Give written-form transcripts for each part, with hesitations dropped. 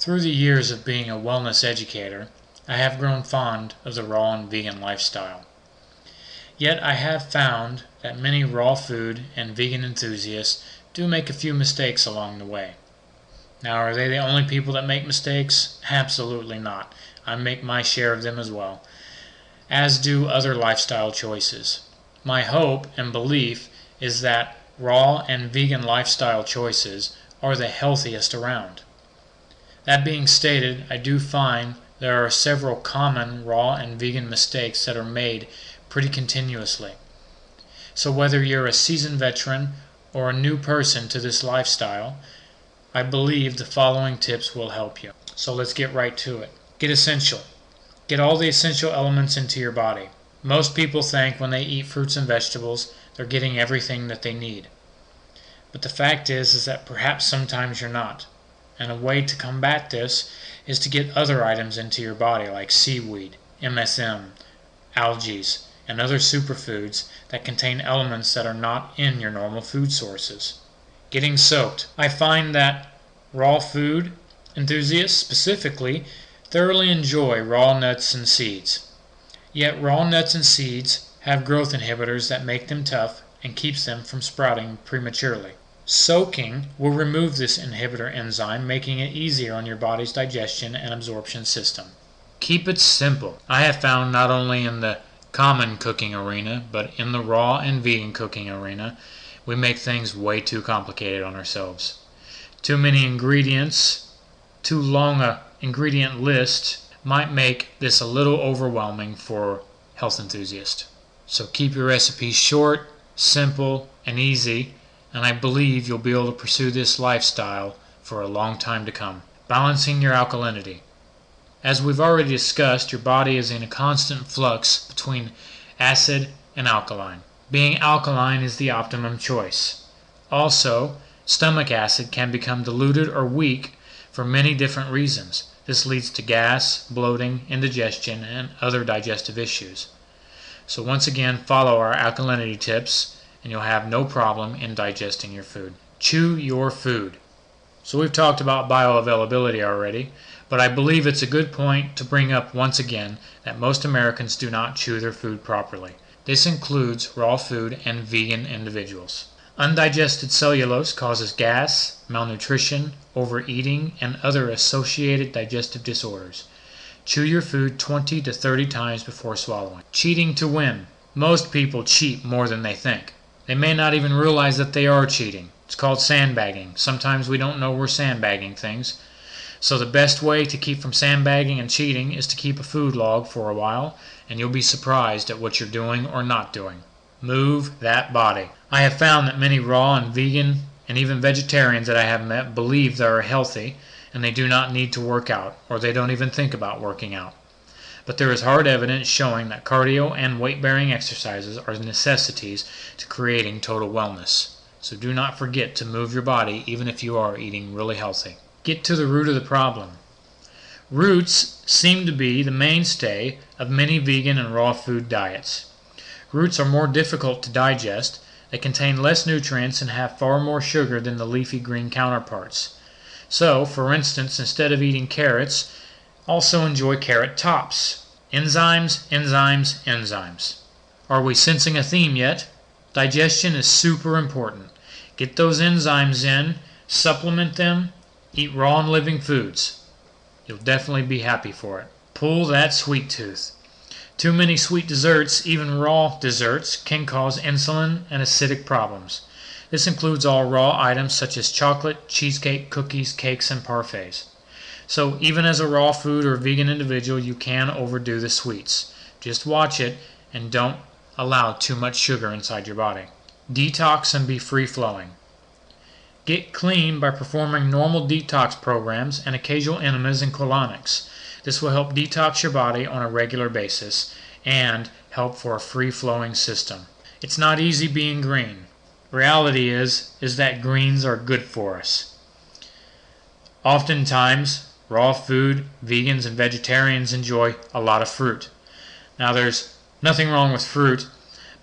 Through the years of being a wellness educator, I have grown fond of the raw and vegan lifestyle. Yet I have found that many raw food and vegan enthusiasts do make a few mistakes along the way. Now, are they the only people that make mistakes? Absolutely not. I make my share of them as well, as do other lifestyle choices. My hope and belief is that raw and vegan lifestyle choices are the healthiest around. That being stated, I do find there are several common raw and vegan mistakes that are made pretty continuously. So whether you're a seasoned veteran or a new person to this lifestyle, I believe the following tips will help you. So let's get right to it. Get essential. Get all the essential elements into your body. Most people think when they eat fruits and vegetables, they're getting everything that they need. But the fact is that perhaps sometimes you're not. And a way to combat this is to get other items into your body like seaweed, MSM, algae, and other superfoods that contain elements that are not in your normal food sources. Getting soaked. I find that raw food enthusiasts specifically thoroughly enjoy raw nuts and seeds. Yet raw nuts and seeds have growth inhibitors that make them tough and keeps them from sprouting prematurely. Soaking will remove this inhibitor enzyme, making it easier on your body's digestion and absorption system. Keep it simple. I have found not only in the common cooking arena, but in the raw and vegan cooking arena, we make things way too complicated on ourselves. Too many ingredients, too long a ingredient list might make this a little overwhelming for health enthusiasts. So keep your recipes short, simple, and easy, and I believe you'll be able to pursue this lifestyle for a long time to come. Balancing your alkalinity. As we've already discussed, your body is in a constant flux between acid and alkaline. Being alkaline is the optimum choice. Also, stomach acid can become diluted or weak for many different reasons. This leads to gas, bloating, indigestion, and other digestive issues. So once again, follow our alkalinity tips and you'll have no problem in digesting your food. Chew your food. So we've talked about bioavailability already, but I believe it's a good point to bring up once again that most Americans do not chew their food properly. This includes raw food and vegan individuals. Undigested cellulose causes gas, malnutrition, overeating, and other associated digestive disorders. Chew your food 20 to 30 times before swallowing. Cheating to win. Most people cheat more than they think. They may not even realize that they are cheating. It's called sandbagging. Sometimes we don't know we're sandbagging things. So the best way to keep from sandbagging and cheating is to keep a food log for a while, and you'll be surprised at what you're doing or not doing. Move that body. I have found that many raw and vegan and even vegetarians that I have met believe they are healthy and they do not need to work out, or they don't even think about working out. But there is hard evidence showing that cardio and weight-bearing exercises are necessities to creating total wellness. So do not forget to move your body even if you are eating really healthy. Get to the root of the problem. Roots seem to be the mainstay of many vegan and raw food diets. Roots are more difficult to digest, they contain less nutrients and have far more sugar than the leafy green counterparts. So, for instance, instead of eating carrots, also enjoy carrot tops. Enzymes, enzymes, enzymes. Are we sensing a theme yet? Digestion is super important. Get those enzymes in, supplement them, eat raw and living foods. You'll definitely be happy for it. Pull that sweet tooth. Too many sweet desserts, even raw desserts, can cause insulin and acidic problems. This includes all raw items such as chocolate, cheesecake, cookies, cakes, and parfaits. So even as a raw food or vegan individual, you can overdo the sweets. Just watch it and don't allow too much sugar inside your body. Detox and be free-flowing. Get clean by performing normal detox programs and occasional enemas and colonics. This will help detox your body on a regular basis and help for a free-flowing system. It's not easy being green. Reality is that greens are good for us. Oftentimes, raw food, vegans and vegetarians enjoy a lot of fruit. Now there's nothing wrong with fruit,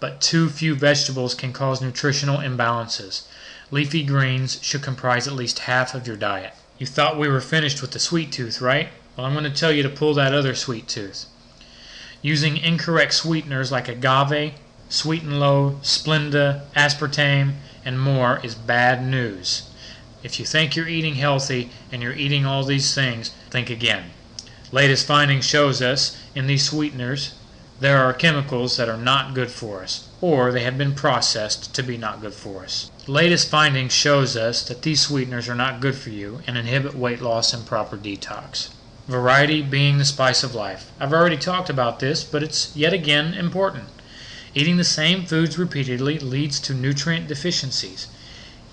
but too few vegetables can cause nutritional imbalances. Leafy greens should comprise at least half of your diet. You thought we were finished with the sweet tooth, right? Well, I'm going to tell you to pull that other sweet tooth. Using incorrect sweeteners like agave, Sweet and Low, Splenda, aspartame, and more is bad news. If you think you're eating healthy and you're eating all these things, think again. Latest findings shows us in these sweeteners there are chemicals that are not good for us, or they have been processed to be not good for us. Latest findings shows us that these sweeteners are not good for you and inhibit weight loss and proper detox. Variety being the spice of life. I've already talked about this, but it's yet again important. Eating the same foods repeatedly leads to nutrient deficiencies.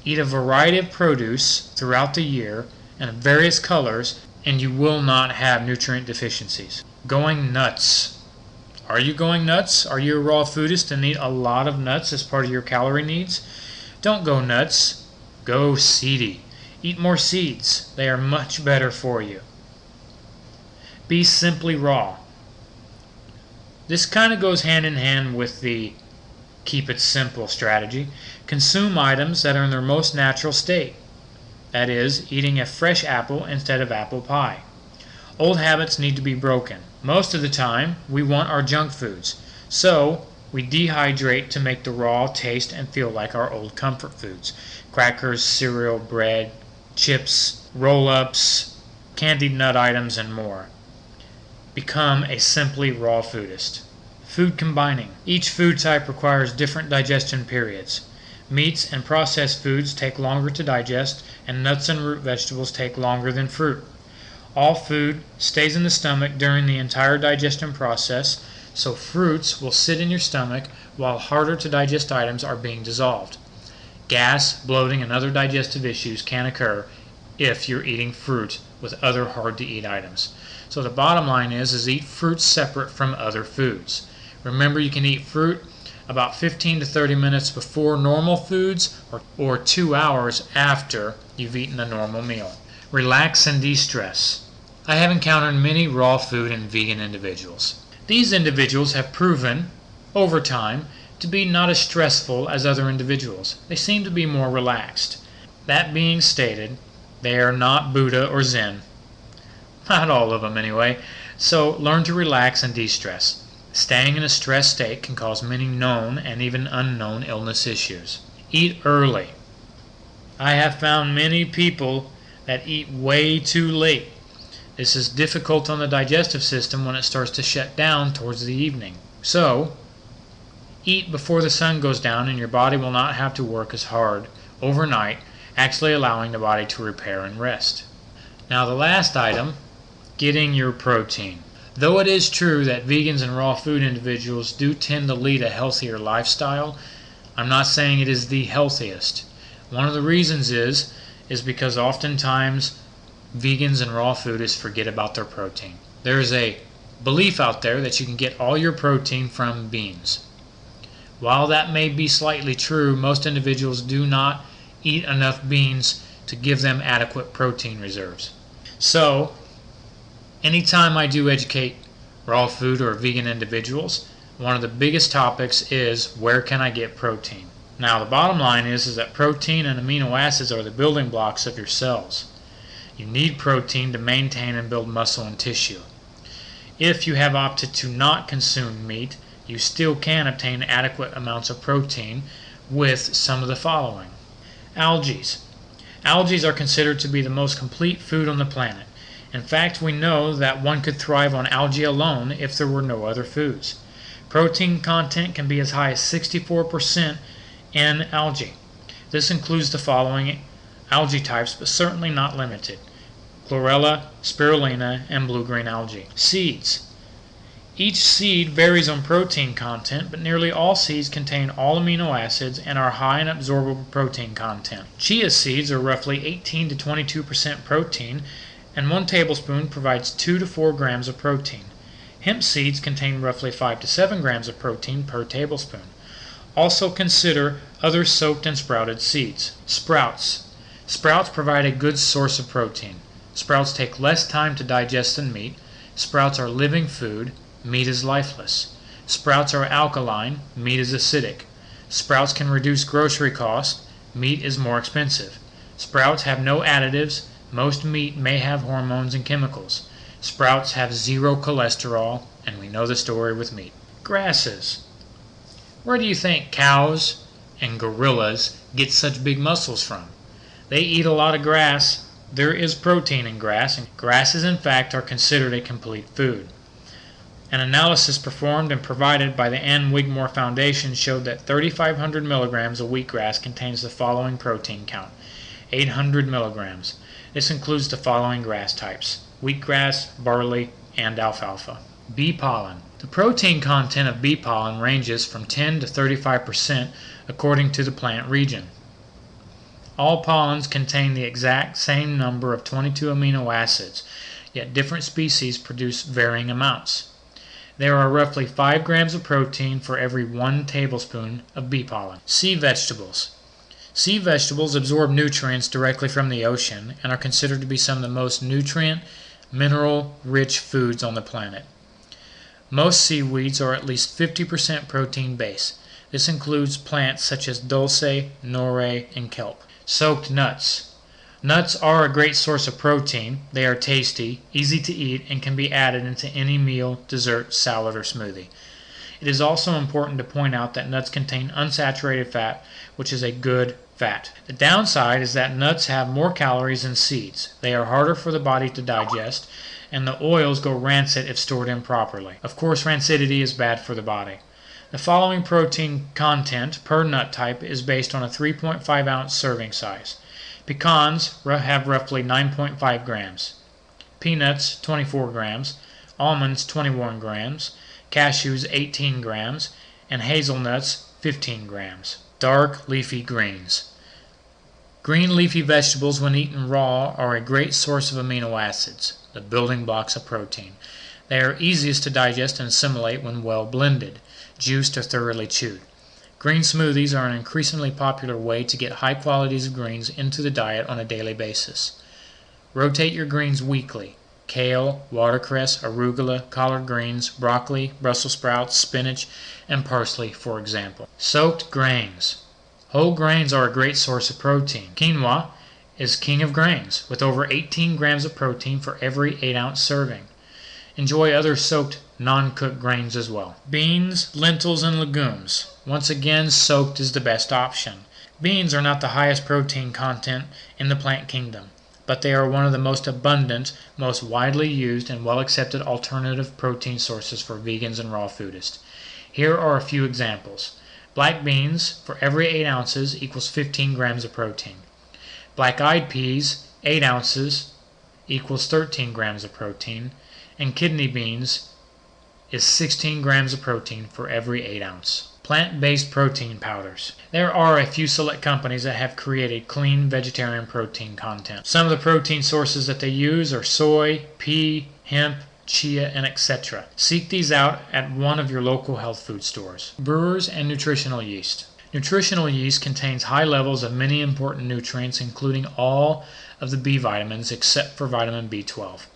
Eat a variety of produce throughout the year and of various colors, and you will not have nutrient deficiencies. Going nuts. Are you going nuts? Are you a raw foodist and eat a lot of nuts as part of your calorie needs? Don't go nuts. Go seedy. Eat more seeds. They are much better for you. Be simply raw. This kind of goes hand in hand with the keep it simple strategy. Consume items that are in their most natural state. That is, eating a fresh apple instead of apple pie. Old habits need to be broken. Most of the time, we want our junk foods, so we dehydrate to make the raw taste and feel like our old comfort foods. Crackers, cereal, bread, chips, roll-ups, candied nut items, and more. Become a simply raw foodist. Food combining. Each food type requires different digestion periods. Meats and processed foods take longer to digest, and nuts and root vegetables take longer than fruit. All food stays in the stomach during the entire digestion process, so fruits will sit in your stomach while harder to digest items are being dissolved. Gas, bloating, and other digestive issues can occur if you're eating fruit with other hard to eat items. So the bottom line is eat fruits separate from other foods. Remember, you can eat fruit about 15 to 30 minutes before normal foods or 2 hours after you've eaten a normal meal. Relax and de-stress. I have encountered many raw food and vegan individuals. These individuals have proven, over time, to be not as stressful as other individuals. They seem to be more relaxed. That being stated, they are not Buddha or Zen. Not all of them anyway. So learn to relax and de-stress. Staying in a stressed state can cause many known and even unknown illness issues. Eat early. I have found many people that eat way too late. This is difficult on the digestive system when it starts to shut down towards the evening. So, eat before the sun goes down and your body will not have to work as hard overnight, actually allowing the body to repair and rest. Now the last item, getting your protein. Though it is true that vegans and raw food individuals do tend to lead a healthier lifestyle, I'm not saying it is the healthiest. One of the reasons is because oftentimes vegans and raw foodists forget about their protein. There's a belief out there that you can get all your protein from beans. While that may be slightly true, most individuals do not eat enough beans to give them adequate protein reserves. So, anytime I do educate raw food or vegan individuals, one of the biggest topics is where can I get protein? Now the bottom line is that protein and amino acids are the building blocks of your cells. You need protein to maintain and build muscle and tissue. If you have opted to not consume meat, you still can obtain adequate amounts of protein with some of the following. Algae. Algae are considered to be the most complete food on the planet. In fact, we know that one could thrive on algae alone if there were no other foods. Protein content can be as high as 64% in algae. This includes the following algae types, but certainly not limited: chlorella, spirulina, and blue-green algae. Seeds. Each seed varies on protein content, but nearly all seeds contain all amino acids and are high in absorbable protein content. Chia seeds are roughly 18 to 22% protein, and 1 tablespoon provides 2 to 4 grams of protein. Hemp seeds contain roughly 5 to 7 grams of protein per tablespoon. Also consider other soaked and sprouted seeds. Sprouts. Sprouts provide a good source of protein. Sprouts take less time to digest than meat. Sprouts are living food. Meat is lifeless. Sprouts are alkaline. Meat is acidic. Sprouts can reduce grocery costs. Meat is more expensive. Sprouts have no additives. Most meat may have hormones and chemicals. Sprouts have zero cholesterol, and we know the story with meat. Grasses. Where do you think cows and gorillas get such big muscles from? They eat a lot of grass. There is protein in grass, and grasses in fact are considered a complete food. An analysis performed and provided by the Ann Wigmore Foundation showed that 3,500 milligrams of wheatgrass contains the following protein count: 800 milligrams. This includes the following grass types: wheatgrass, barley, and alfalfa. Bee pollen. The protein content of bee pollen ranges from 10 to 35% according to the plant region. All pollens contain the exact same number of 22 amino acids, yet different species produce varying amounts. There are roughly 5 grams of protein for every 1 tablespoon of bee pollen. Sea vegetables. Sea vegetables absorb nutrients directly from the ocean and are considered to be some of the most nutrient, mineral-rich foods on the planet. Most seaweeds are at least 50% protein base. This includes plants such as dulse, nori, and kelp. Soaked nuts. Nuts are a great source of protein. They are tasty, easy to eat, and can be added into any meal, dessert, salad, or smoothie. It is also important to point out that nuts contain unsaturated fat, which is a good fat. The downside is that nuts have more calories than seeds. They are harder for the body to digest, and the oils go rancid if stored improperly. Of course, rancidity is bad for the body. The following protein content per nut type is based on a 3.5 ounce serving size. Pecans have roughly 9.5 grams. Peanuts, 24 grams. Almonds, 21 grams. Cashews, 18 grams. And hazelnuts, 15 grams. Dark leafy greens. Green leafy vegetables, when eaten raw, are a great source of amino acids, the building blocks of protein. They are easiest to digest and assimilate when well blended, juiced, or thoroughly chewed. Green smoothies are an increasingly popular way to get high qualities of greens into the diet on a daily basis. Rotate your greens weekly. Kale, watercress, arugula, collard greens, broccoli, Brussels sprouts, spinach, and parsley, for example. Soaked grains. Whole grains are a great source of protein. Quinoa is king of grains, with over 18 grams of protein for every 8 ounce serving. Enjoy other soaked, non-cooked grains as well. Beans, lentils, and legumes. Once again, soaked is the best option. Beans are not the highest protein content in the plant kingdom, but they are one of the most abundant, most widely used, and well-accepted alternative protein sources for vegans and raw foodists. Here are a few examples. Black beans, for every 8 ounces, equals 15 grams of protein. Black-eyed peas, 8 ounces, equals 13 grams of protein. And kidney beans is 16 grams of protein for every 8 ounce. Plant-based protein powders. There are a few select companies that have created clean vegetarian protein content. Some of the protein sources that they use are soy, pea, hemp, chia, and etc. Seek these out at one of your local health food stores. Brewers and nutritional yeast. Nutritional yeast contains high levels of many important nutrients, including all of the B vitamins except for vitamin B12.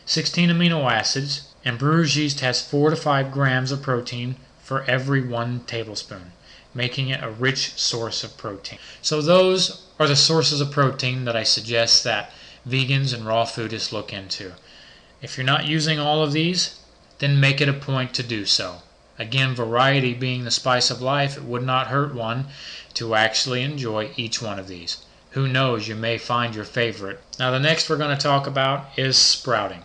16 amino acids, and brewer's yeast has 4 to 5 grams of protein for every 1 tablespoon, making it a rich source of protein. So those are the sources of protein that I suggest that vegans and raw foodists look into. If you're not using all of these, then make it a point to do so. Again, variety being the spice of life, it would not hurt one to actually enjoy each one of these. Who knows, you may find your favorite. Now the next we're going to talk about is sprouting.